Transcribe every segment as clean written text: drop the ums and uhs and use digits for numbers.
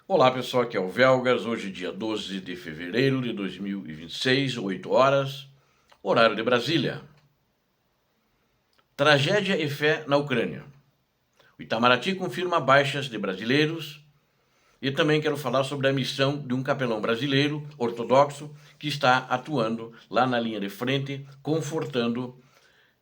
Olá pessoal, aqui é o Velgas, hoje dia 12 de fevereiro de 2026, 8 horas, horário de Brasília. Tragédia e fé na Ucrânia. O Itamaraty confirma baixas de brasileiros e também quero falar sobre a missão de um capelão brasileiro, ortodoxo, que está atuando lá na linha de frente, confortando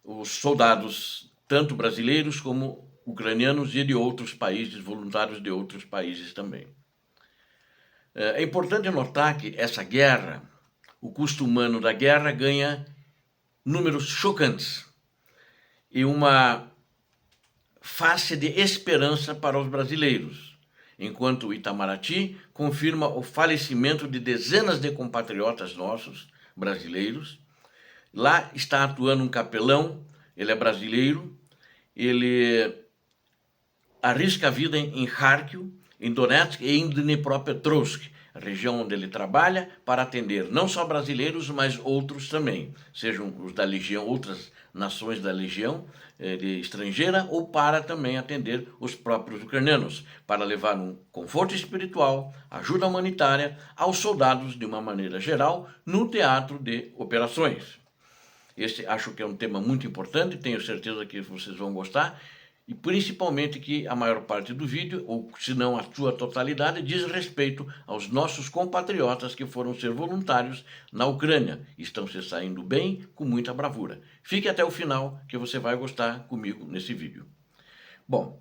os soldados, tanto brasileiros como ucranianos e de outros países, voluntários de outros países também. É importante notar que essa guerra, o custo humano da guerra ganha números chocantes e uma face de esperança para os brasileiros, enquanto o Itamaraty confirma o falecimento de dezenas de compatriotas nossos, brasileiros. Lá está atuando um capelão, ele é brasileiro, ele arrisca a vida em Kharkiv, em Donetsk e em Dnipropetrovsk, a região onde ele trabalha, para atender não só brasileiros, mas outros também, sejam os da Legião, outras nações da Legião estrangeira, ou para também atender os próprios ucranianos, para levar um conforto espiritual, ajuda humanitária aos soldados de uma maneira geral, no teatro de operações. Esse acho que é um tema muito importante, tenho certeza que vocês vão gostar, e principalmente que a maior parte do vídeo, ou se não a sua totalidade, diz respeito aos nossos compatriotas que foram ser voluntários na Ucrânia. Estão se saindo bem, com muita bravura. Fique até o final que você vai gostar comigo nesse vídeo. Bom,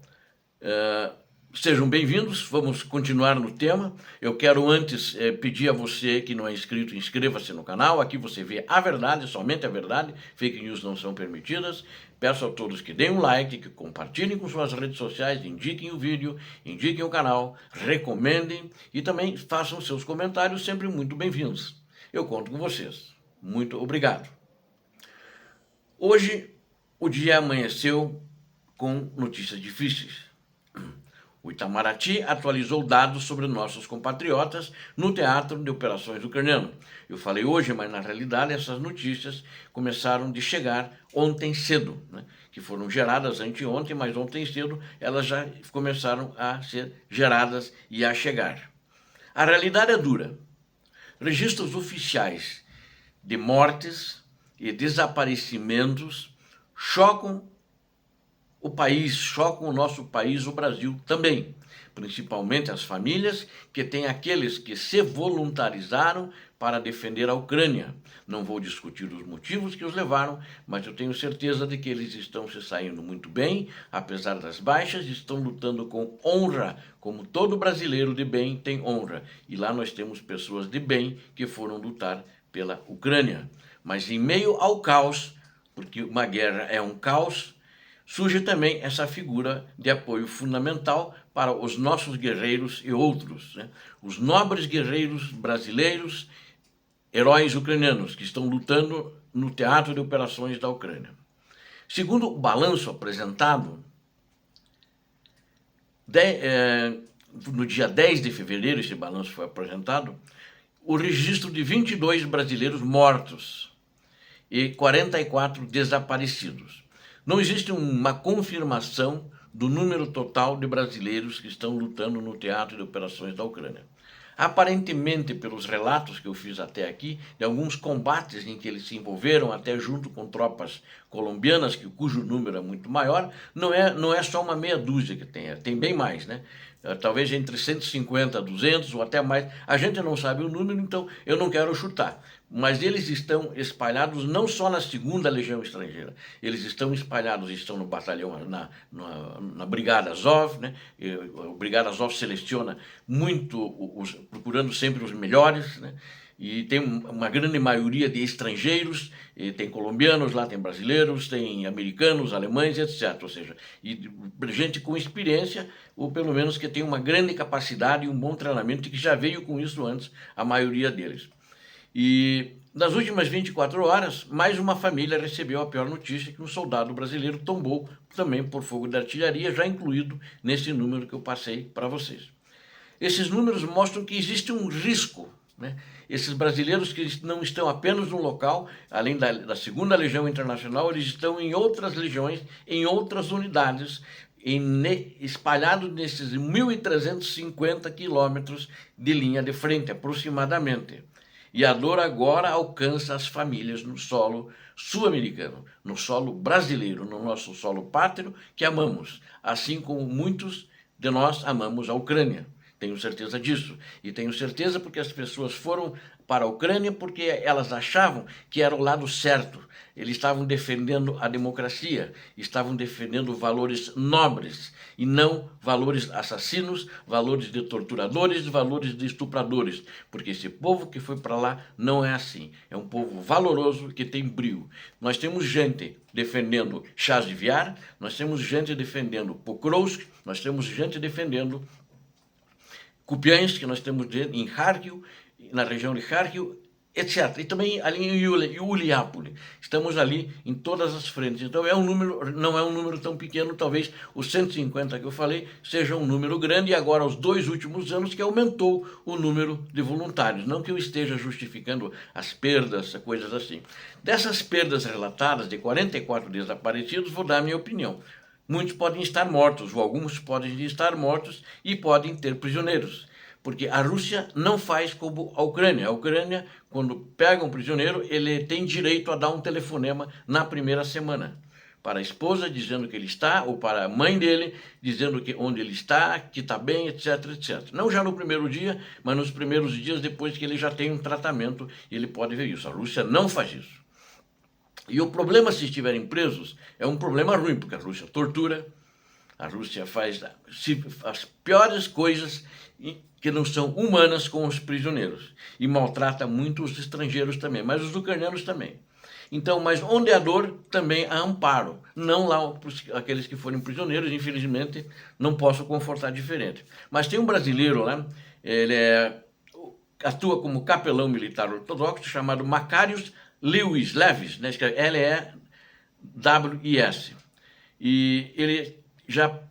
sejam bem-vindos, vamos continuar no tema. Eu quero antes pedir a você que não é inscrito, inscreva-se no canal. Aqui você vê a verdade, somente a verdade, fake news não são permitidas. Peço a todos que deem um like, que compartilhem com suas redes sociais, indiquem o vídeo, indiquem o canal, recomendem e também façam seus comentários sempre muito bem-vindos. Eu conto com vocês. Muito obrigado. Hoje o dia amanheceu com notícias difíceis. O Itamaraty atualizou dados sobre nossos compatriotas no teatro de operações ucraniano. Eu falei hoje, mas na realidade essas notícias começaram de chegar ontem cedo, né? Que foram geradas anteontem, mas ontem cedo elas já começaram a ser geradas e a chegar. A realidade é dura. Registros oficiais de mortes e desaparecimentos chocam o país, chocam o nosso país, o Brasil também, principalmente as famílias que têm aqueles que se voluntarizaram para defender a Ucrânia. Não vou discutir os motivos que os levaram, mas eu tenho certeza de que eles estão se saindo muito bem, apesar das baixas, estão lutando com honra, como todo brasileiro de bem tem honra. E lá nós temos pessoas de bem que foram lutar pela Ucrânia. Mas em meio ao caos, porque uma guerra é um caos, surge também essa figura de apoio fundamental para os nossos guerreiros e outros, né? Os nobres guerreiros brasileiros, heróis ucranianos, que estão lutando no teatro de operações da Ucrânia. Segundo o balanço apresentado, no dia 10 de fevereiro, esse balanço foi apresentado, o registro de 22 brasileiros mortos e 44 desaparecidos. Não existe uma confirmação do número total de brasileiros que estão lutando no teatro de operações da Ucrânia. Aparentemente, pelos relatos que eu fiz até aqui, de alguns combates em que eles se envolveram, até junto com tropas colombianas, cujo número é muito maior, não é só uma meia dúzia que tem bem mais, né? Talvez entre 150, 200 ou até mais. A gente não sabe o número, então eu não quero chutar. Mas eles estão espalhados não só na 2ª Legião Estrangeira, eles estão espalhados, estão no batalhão, na Brigada Azov, né? A Brigada Azov seleciona muito, procurando sempre os melhores, né? E tem uma grande maioria de estrangeiros, tem colombianos lá, tem brasileiros, tem americanos, alemães, etc. Ou seja, e gente com experiência, ou pelo menos que tem uma grande capacidade e um bom treinamento, e que já veio com isso antes, a maioria deles. E nas últimas 24 horas, mais uma família recebeu a pior notícia, que um soldado brasileiro tombou também por fogo de artilharia, já incluído nesse número que eu passei para vocês. Esses números mostram que existe um risco, né? Esses brasileiros que não estão apenas no local, além da 2ª Legião Internacional, eles estão em outras legiões, em outras unidades, espalhados nesses 1.350 quilômetros de linha de frente, aproximadamente. E a dor agora alcança as famílias no solo sul-americano, no solo brasileiro, no nosso solo pátrio, que amamos, assim como muitos de nós amamos a Ucrânia. Tenho certeza disso. E tenho certeza porque as pessoas foram para a Ucrânia porque elas achavam que era o lado certo. Eles estavam defendendo a democracia, estavam defendendo valores nobres e não valores assassinos, valores de torturadores, valores de estupradores. Porque esse povo que foi para lá não é assim. É um povo valoroso que tem brio. Nós temos gente defendendo Chasiviar, nós temos gente defendendo Pokrovsk, nós temos gente defendendo Kupiansk, que nós temos em Kharkiv, na região de Kharkiv, etc. E também ali em Uliápolis. Estamos ali em todas as frentes. Então não é um número tão pequeno, talvez os 150 que eu falei seja um número grande, e agora os 2 últimos anos que aumentou o número de voluntários. Não que eu esteja justificando as perdas, coisas assim. Dessas perdas relatadas, de 44 desaparecidos, vou dar a minha opinião. Muitos podem estar mortos, ou alguns podem estar mortos e podem ter prisioneiros. Porque a Rússia não faz como a Ucrânia. A Ucrânia, quando pega um prisioneiro, ele tem direito a dar um telefonema na primeira semana. Para a esposa, dizendo que ele está, ou para a mãe dele, dizendo que onde ele está, que está bem, etc, etc. Não já no primeiro dia, mas nos primeiros dias depois que ele já tem um tratamento, ele pode ver isso. A Rússia não faz isso. E o problema, se estiverem presos, é um problema ruim, porque a Rússia tortura, a Rússia faz as piores coisas que não são humanas com os prisioneiros, e maltrata muito os estrangeiros também, mas os ucranianos também. Então, mas onde há dor, também há amparo. Não lá aqueles que forem prisioneiros, infelizmente, não posso confortar diferente. Mas tem um brasileiro lá, ele atua como capelão militar ortodoxo, chamado Makarios Levis, né? Escreve Lewis. E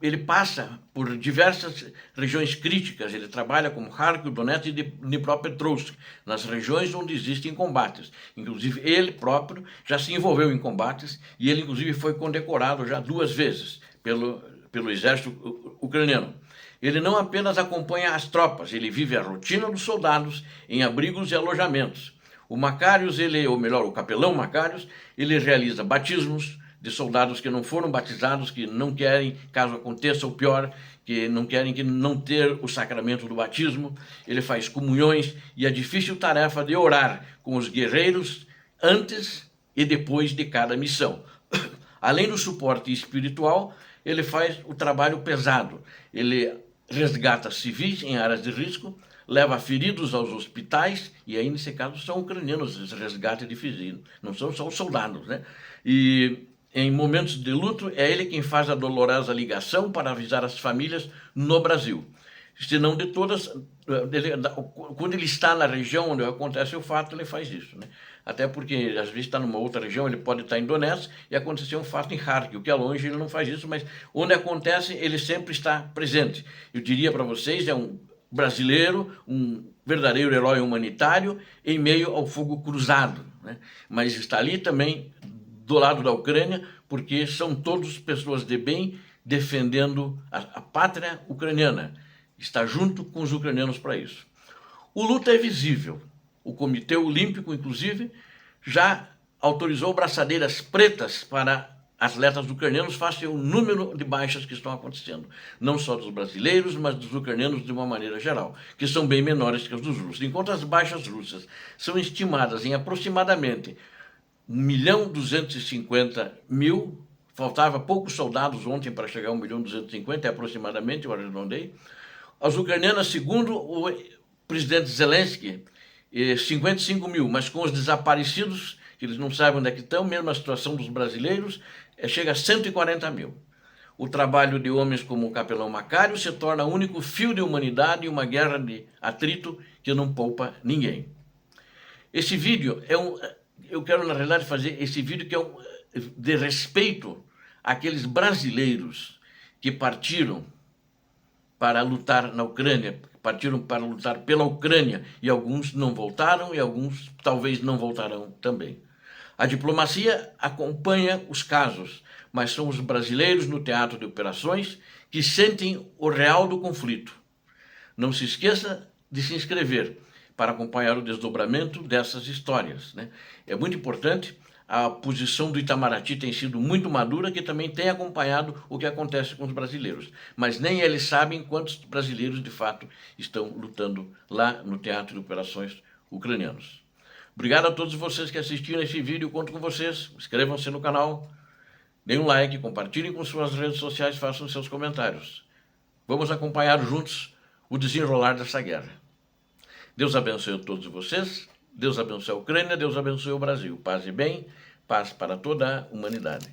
ele passa por diversas regiões críticas. Ele trabalha como Kharkiv, Donetsk e Dnipropetrovsk, nas regiões onde existem combates. Inclusive, ele próprio já se envolveu em combates e ele, inclusive, foi condecorado já 2 vezes pelo exército ucraniano. Ele não apenas acompanha as tropas, ele vive a rotina dos soldados em abrigos e alojamentos. O Makarios, o capelão Makarios, ele realiza batismos de soldados que não foram batizados, que não querem, caso aconteça o pior, que não querem não ter o sacramento do batismo. Ele faz comunhões e a difícil tarefa de orar com os guerreiros antes e depois de cada missão. Além do suporte espiritual, ele faz o trabalho pesado. Ele resgata civis em áreas de risco, leva feridos aos hospitais, e aí, nesse caso, são ucranianos, esse resgate de feridos, não são só os soldados, né? E em momentos de luto, é ele quem faz a dolorosa ligação para avisar as famílias no Brasil. Se não de todas, quando ele está na região onde acontece o fato, ele faz isso, né? Até porque, às vezes, está numa outra região, ele pode estar em Donetsk e acontecer um fato em Kharkiv, que é longe, ele não faz isso, mas onde acontece, ele sempre está presente. Eu diria para vocês, é um brasileiro, um verdadeiro herói humanitário em meio ao fogo cruzado, né? Mas está ali também do lado da Ucrânia, porque são todos pessoas de bem defendendo a pátria ucraniana. Está junto com os ucranianos para isso. O luto é visível. O Comitê Olímpico, inclusive, já autorizou braçadeiras pretas para atletas ucranianos face ao número de baixas que estão acontecendo. Não só dos brasileiros, mas dos ucranianos de uma maneira geral, que são bem menores que as dos russos. Enquanto as baixas russas são estimadas em aproximadamente 1.250.000, faltava poucos soldados ontem para chegar a 1.250.000, aproximadamente, eu arredondei. As ucranianas, segundo o presidente Zelensky, 55.000, mas com os desaparecidos, que eles não sabem onde é que estão, mesmo a situação dos brasileiros, chega a 140.000. O trabalho de homens como o capelão Makarios se torna o único fio de humanidade em uma guerra de atrito que não poupa ninguém. Esse vídeo eu quero, na realidade, fazer esse vídeo que é de respeito àqueles brasileiros que partiram para lutar na Ucrânia, partiram para lutar pela Ucrânia, e alguns não voltaram e alguns talvez não voltarão também. A diplomacia acompanha os casos, mas são os brasileiros no teatro de operações que sentem o real do conflito. Não se esqueça de se inscrever para acompanhar o desdobramento dessas histórias, né? É muito importante. A posição do Itamaraty tem sido muito madura, que também tem acompanhado o que acontece com os brasileiros. Mas nem eles sabem quantos brasileiros, de fato, estão lutando lá no Teatro de Operações Ucranianos. Obrigado a todos vocês que assistiram esse vídeo. Conto com vocês. Inscrevam-se no canal, deem um like, compartilhem com suas redes sociais, façam seus comentários. Vamos acompanhar juntos o desenrolar dessa guerra. Deus abençoe a todos vocês. Deus abençoe a Ucrânia, Deus abençoe o Brasil. Paz e bem, paz para toda a humanidade.